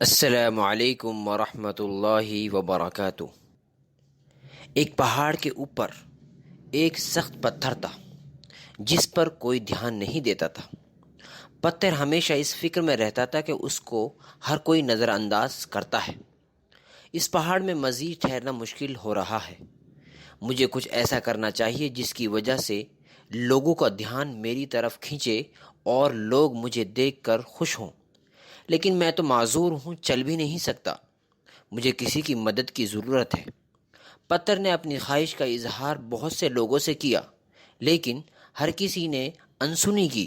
السلام علیکم ورحمۃ اللہ وبرکاتہ۔ ایک پہاڑ کے اوپر ایک سخت پتھر تھا جس پر کوئی دھیان نہیں دیتا تھا۔ پتھر ہمیشہ اس فکر میں رہتا تھا کہ اس کو ہر کوئی نظر انداز کرتا ہے۔ اس پہاڑ میں مزید ٹھہرنا مشکل ہو رہا ہے۔ مجھے کچھ ایسا کرنا چاہیے جس کی وجہ سے لوگوں کا دھیان میری طرف کھینچے اور لوگ مجھے دیکھ کر خوش ہوں، لیکن میں تو معذور ہوں، چل بھی نہیں سکتا۔ مجھے کسی کی مدد کی ضرورت ہے۔ پتھر نے اپنی خواہش کا اظہار بہت سے لوگوں سے کیا، لیکن ہر کسی نے انسنی کی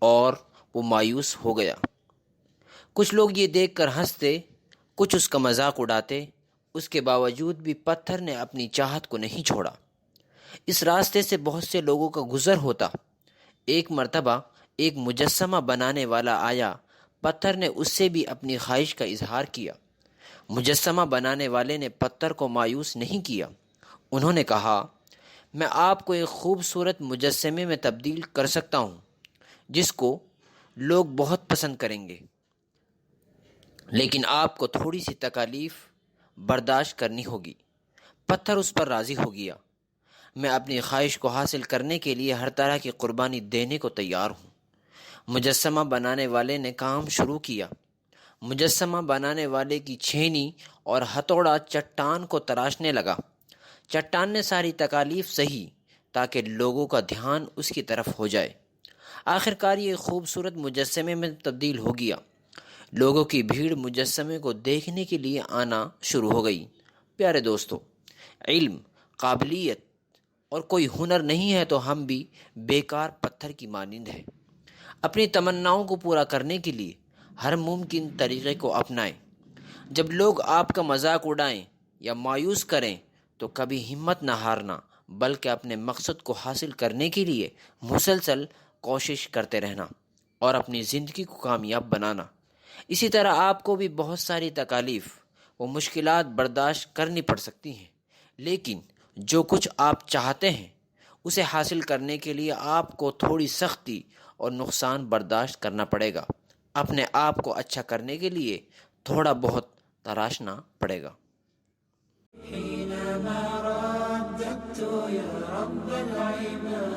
اور وہ مایوس ہو گیا۔ کچھ لوگ یہ دیکھ کر ہنستے، کچھ اس کا مذاق اڑاتے۔ اس کے باوجود بھی پتھر نے اپنی چاہت کو نہیں چھوڑا۔ اس راستے سے بہت سے لوگوں کا گزر ہوتا۔ ایک مرتبہ ایک مجسمہ بنانے والا آیا۔ پتھر نے اس سے بھی اپنی خواہش کا اظہار کیا۔ مجسمہ بنانے والے نے پتھر کو مایوس نہیں کیا۔ انہوں نے کہا، میں آپ کو ایک خوبصورت مجسمے میں تبدیل کر سکتا ہوں جس کو لوگ بہت پسند کریں گے، لیکن آپ کو تھوڑی سی تکالیف برداشت کرنی ہوگی۔ پتھر اس پر راضی ہو گیا۔ میں اپنی خواہش کو حاصل کرنے کے لیے ہر طرح کی قربانی دینے کو تیار ہوں۔ مجسمہ بنانے والے نے کام شروع کیا۔ مجسمہ بنانے والے کی چھینی اور ہتھوڑا چٹان کو تراشنے لگا۔ چٹان نے ساری تکالیف سہی تاکہ لوگوں کا دھیان اس کی طرف ہو جائے۔ آخرکار یہ خوبصورت مجسمے میں تبدیل ہو گیا۔ لوگوں کی بھیڑ مجسمے کو دیکھنے کے لیے آنا شروع ہو گئی۔ پیارے دوستو، علم، قابلیت اور کوئی ہنر نہیں ہے تو ہم بھی بیکار پتھر کی مانند ہیں۔ اپنی تمناؤں کو پورا کرنے کے لیے ہر ممکن طریقے کو اپنائیں۔ جب لوگ آپ کا مذاق اڑائیں یا مایوس کریں تو کبھی ہمت نہ ہارنا، بلکہ اپنے مقصد کو حاصل کرنے کے لیے مسلسل کوشش کرتے رہنا اور اپنی زندگی کو کامیاب بنانا۔ اسی طرح آپ کو بھی بہت ساری تکالیف و مشکلات برداشت کرنی پڑ سکتی ہیں، لیکن جو کچھ آپ چاہتے ہیں اسے حاصل کرنے کے لیے آپ کو تھوڑی سختی اور نقصان برداشت کرنا پڑے گا۔ اپنے آپ کو اچھا کرنے کے لیے تھوڑا بہت تراشنا پڑے گا۔